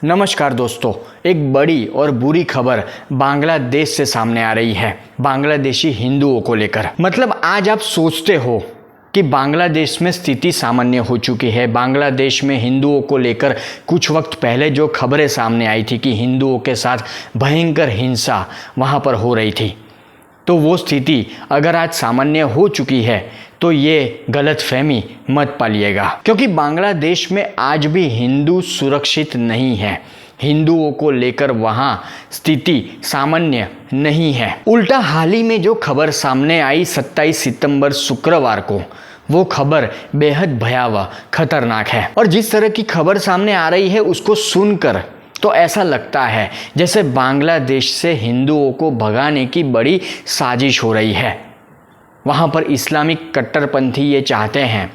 नमस्कार दोस्तों, एक बड़ी और बुरी खबर बांग्लादेश से सामने आ रही है बांग्लादेशी हिंदुओं को लेकर। मतलब आज आप सोचते हो कि बांग्लादेश में स्थिति सामान्य हो चुकी है। बांग्लादेश में हिंदुओं को लेकर कुछ वक्त पहले जो खबरें सामने आई थी कि हिंदुओं के साथ भयंकर हिंसा वहाँ पर हो रही थी, तो वो स्थिति अगर आज सामान्य हो चुकी है तो ये गलतफहमी मत पालिएगा, क्योंकि बांग्लादेश में आज भी हिंदू सुरक्षित नहीं है। हिंदुओं को लेकर वहाँ स्थिति सामान्य नहीं है। उल्टा हाल ही में जो खबर सामने आई 27 सितंबर शुक्रवार को, वो खबर बेहद भयावह खतरनाक है। और जिस तरह की खबर सामने आ रही है उसको सुनकर तो ऐसा लगता है जैसे बांग्लादेश से हिंदुओं को भगाने की बड़ी साजिश हो रही है। वहाँ पर इस्लामिक कट्टरपंथी ये चाहते हैं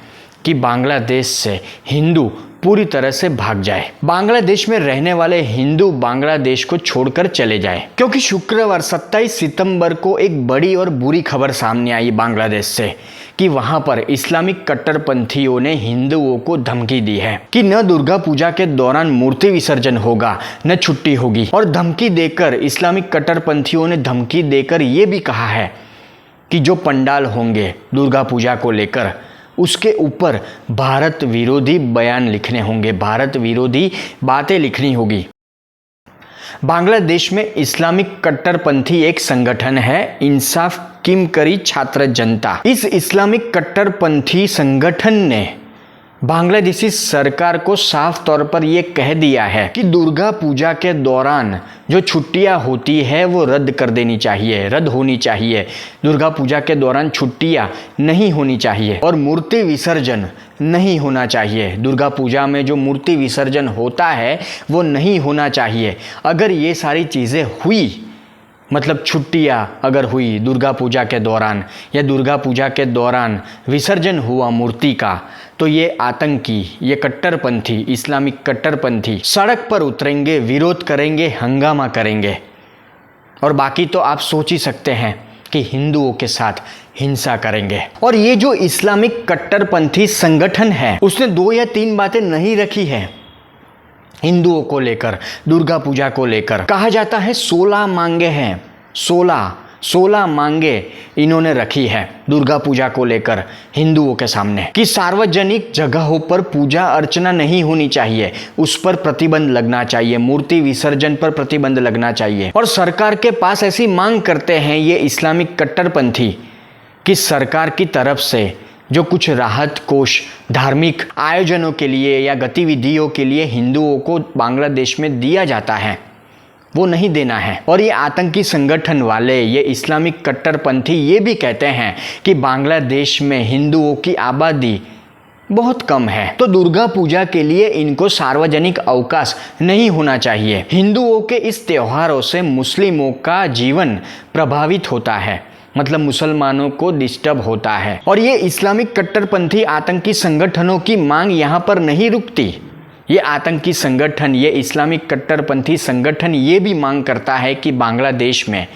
कि बांग्लादेश से हिंदू पूरी तरह से भाग जाए, बांग्लादेश में रहने वाले हिंदू बांग्लादेश को छोड़कर चले जाए। क्योंकि शुक्रवार 27 सितंबर को एक बड़ी और बुरी खबर सामने आई बांग्लादेश से कि वहाँ पर इस्लामिक कट्टरपंथियों ने हिंदुओं को धमकी दी है कि न दुर्गा पूजा के दौरान मूर्ति विसर्जन होगा, न छुट्टी होगी। और धमकी देकर इस्लामिक कट्टरपंथियों ने धमकी देकर ये भी कहा है कि जो पंडाल होंगे दुर्गा पूजा को लेकर उसके ऊपर भारत विरोधी बयान लिखने होंगे, भारत विरोधी बातें लिखनी होगी। बांग्लादेश में इस्लामिक कट्टरपंथी एक संगठन है, इंसाफ किमकरी छात्र जनता। इस इस्लामिक कट्टरपंथी संगठन ने बांग्लादेशी सरकार को साफ तौर पर यह कह दिया है कि दुर्गा पूजा के दौरान जो छुट्टियां होती है वो रद्द कर देनी चाहिए, रद्द होनी चाहिए। दुर्गा पूजा के दौरान छुट्टियां नहीं होनी चाहिए और मूर्ति विसर्जन नहीं होना चाहिए। दुर्गा पूजा में जो मूर्ति विसर्जन होता है वो नहीं होना चाहिए। अगर ये सारी चीज़ें हुई, मतलब छुट्टियां अगर हुई दुर्गा पूजा के दौरान या दुर्गा पूजा के दौरान विसर्जन हुआ मूर्ति का, तो ये आतंकी, ये कट्टरपंथी, इस्लामिक कट्टरपंथी सड़क पर उतरेंगे, विरोध करेंगे, हंगामा करेंगे। और बाकी तो आप सोच ही सकते हैं कि हिंदुओं के साथ हिंसा करेंगे। और ये जो इस्लामिक कट्टरपंथी संगठन है उसने 2 या 3 बातें नहीं रखी है हिंदुओं को लेकर, दुर्गा पूजा को लेकर। कहा जाता है 16 मांगे हैं, 16 मांगे इन्होंने रखी है दुर्गा पूजा को लेकर हिंदुओं के सामने कि सार्वजनिक जगहों पर पूजा अर्चना नहीं होनी चाहिए, उस पर प्रतिबंध लगना चाहिए, मूर्ति विसर्जन पर प्रतिबंध लगना चाहिए। और सरकार के पास ऐसी मांग करते हैं ये इस्लामिक कट्टरपंथी कि सरकार की तरफ से जो कुछ राहत कोष धार्मिक आयोजनों के लिए या गतिविधियों के लिए हिंदुओं को बांग्लादेश में दिया जाता है वो नहीं देना है। और ये आतंकी संगठन वाले, ये इस्लामिक कट्टरपंथी ये भी कहते हैं कि बांग्लादेश में हिंदुओं की आबादी बहुत कम है, तो दुर्गा पूजा के लिए इनको सार्वजनिक अवकाश नहीं होना चाहिए। हिंदुओं के इस त्योहारों से मुस्लिमों का जीवन प्रभावित होता है, मतलब मुसलमानों को डिस्टर्ब होता है। और ये इस्लामिक कट्टरपंथी आतंकी संगठनों की मांग यहाँ पर नहीं रुकती। ये आतंकी संगठन, ये इस्लामिक कट्टरपंथी संगठन ये भी मांग करता है कि बांग्लादेश में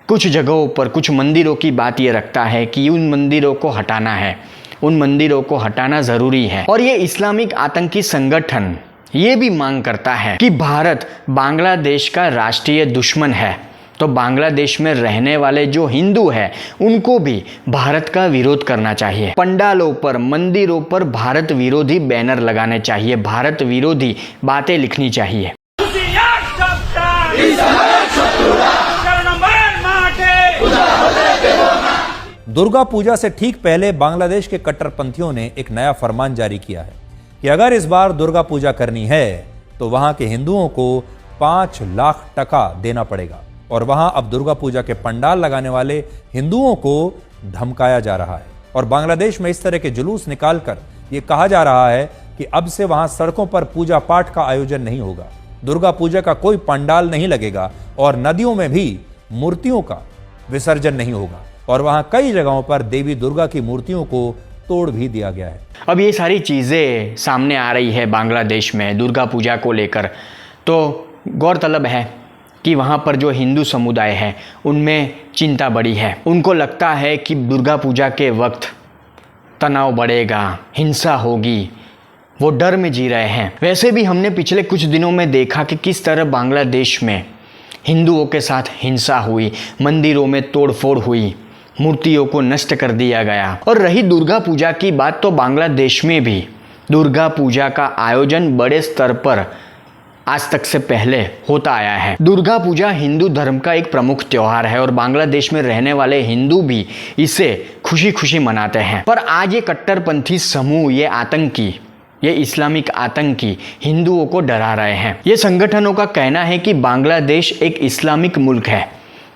कुछ जगहों पर कुछ मंदिरों की बात ये रखता है कि उन मंदिरों को हटाना है, उन मंदिरों को हटाना ज़रूरी है। और ये इस्लामिक आतंकी संगठन ये भी मांग करता है कि भारत बांग्लादेश का राष्ट्रीय दुश्मन है, तो बांग्लादेश में रहने वाले जो हिंदू हैं उनको भी भारत का विरोध करना चाहिए। पंडालों पर, मंदिरों पर भारत विरोधी बैनर लगाने चाहिए, भारत विरोधी बातें लिखनी चाहिए। दुर्गा पूजा से ठीक पहले बांग्लादेश के कट्टरपंथियों ने एक नया फरमान जारी किया है कि अगर इस बार दुर्गा पूजा करनी है तो वहां के हिंदुओं को 5 लाख टका देना पड़ेगा। और वहां अब दुर्गा पूजा के पंडाल लगाने वाले हिंदुओं को धमकाया जा रहा है। और बांग्लादेश में इस तरह के जुलूस निकालकर यह कहा जा रहा है कि अब से वहां सड़कों पर पूजा पाठ का आयोजन नहीं होगा, दुर्गा पूजा का कोई पंडाल नहीं लगेगा और नदियों में भी मूर्तियों का विसर्जन नहीं होगा। और वहां कई जगहों पर देवी दुर्गा की मूर्तियों को तोड़ भी दिया गया है। अब ये सारी चीज़ें सामने आ रही है बांग्लादेश में दुर्गा पूजा को लेकर, तो गौरतलब है कि वहाँ पर जो हिंदू समुदाय है उनमें चिंता बढ़ी है। उनको लगता है कि दुर्गा पूजा के वक्त तनाव बढ़ेगा, हिंसा होगी, वो डर में जी रहे हैं। वैसे भी हमने पिछले कुछ दिनों में देखा कि किस तरह बांग्लादेश में हिंदुओं के साथ हिंसा हुई, मंदिरों में तोड़फोड़ हुई, मूर्तियों को नष्ट कर दिया गया। और रही दुर्गा पूजा की बात, तो बांग्लादेश में भी दुर्गा पूजा का आयोजन बड़े स्तर पर आज तक से पहले होता आया है। दुर्गा पूजा हिंदू धर्म का एक प्रमुख त्योहार है और बांग्लादेश में रहने वाले हिंदू भी इसे खुशी खुशी मनाते हैं। पर आज ये कट्टरपंथी समूह, ये आतंकी, ये इस्लामिक आतंकी हिंदुओं को डरा रहे हैं। ये संगठनों का कहना है कि बांग्लादेश एक इस्लामिक मुल्क है,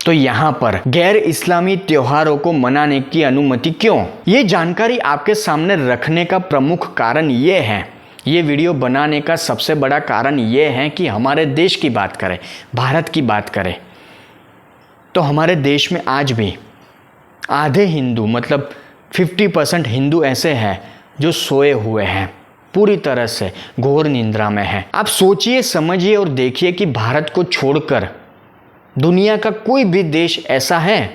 तो यहाँ पर गैर इस्लामी त्योहारों को मनाने की अनुमति क्यों? ये जानकारी आपके सामने रखने का प्रमुख कारण ये है, ये वीडियो बनाने का सबसे बड़ा कारण ये है कि हमारे देश की बात करें, भारत की बात करें, तो हमारे देश में आज भी आधे हिंदू, मतलब 50% हिंदू ऐसे हैं जो सोए हुए हैं, पूरी तरह से घोर निंद्रा में हैं। आप सोचिए, समझिए और देखिए कि भारत को छोड़कर दुनिया का कोई भी देश ऐसा है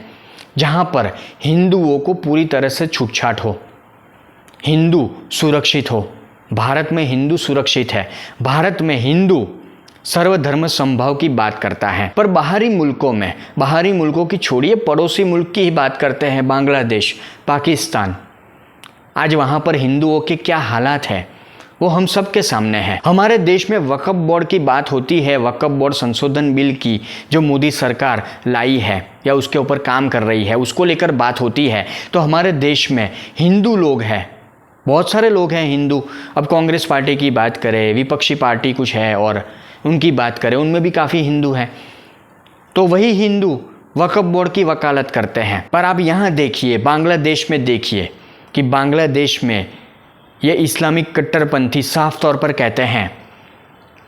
जहां पर हिंदुओं को पूरी तरह से छूटछाट हो, हिंदू सुरक्षित हो। भारत में हिंदू सुरक्षित है, भारत में हिंदू सर्वधर्म संभाव की बात करता है। पर बाहरी मुल्कों में, बाहरी मुल्कों की छोड़िए, पड़ोसी मुल्क की ही बात करते हैं, बांग्लादेश, पाकिस्तान, आज वहाँ पर हिंदुओं के क्या हालात है वो हम सब के सामने है। हमारे देश में वक्फ बोर्ड की बात होती है, वक्फ बोर्ड संशोधन बिल की जो मोदी सरकार लाई है या उसके ऊपर काम कर रही है, उसको लेकर बात होती है, तो हमारे देश में हिंदू लोग हैं, बहुत सारे लोग हैं हिंदू। अब कांग्रेस पार्टी की बात करें, विपक्षी पार्टी कुछ है और उनकी बात करें, उनमें भी काफ़ी हिंदू हैं, तो वही हिंदू वक्फ बोर्ड की वकालत करते हैं। पर आप यहाँ देखिए, बांग्लादेश में देखिए कि बांग्लादेश में ये इस्लामिक कट्टरपंथी साफ तौर पर कहते हैं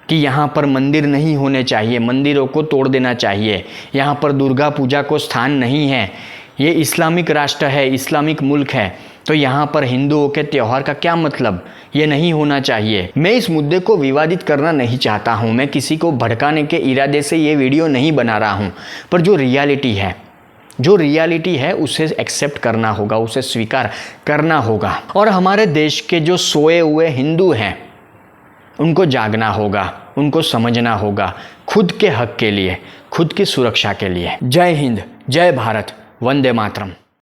कि यहाँ पर मंदिर नहीं होने चाहिए, मंदिरों को तोड़ देना चाहिए, यहाँ पर दुर्गा पूजा को स्थान नहीं है, ये इस्लामिक राष्ट्र है, इस्लामिक मुल्क है, तो यहाँ पर हिंदुओं के त्यौहार का क्या मतलब, ये नहीं होना चाहिए। मैं इस मुद्दे को विवादित करना नहीं चाहता हूँ, मैं किसी को भड़काने के इरादे से ये वीडियो नहीं बना रहा हूँ, पर जो रियलिटी है उसे एक्सेप्ट करना होगा, उसे स्वीकार करना होगा। और हमारे देश के जो सोए हुए हिंदू हैं उनको जागना होगा, उनको समझना होगा, खुद के हक के लिए, खुद की सुरक्षा के लिए। जय हिंद, जय भारत, वंदे मातरम।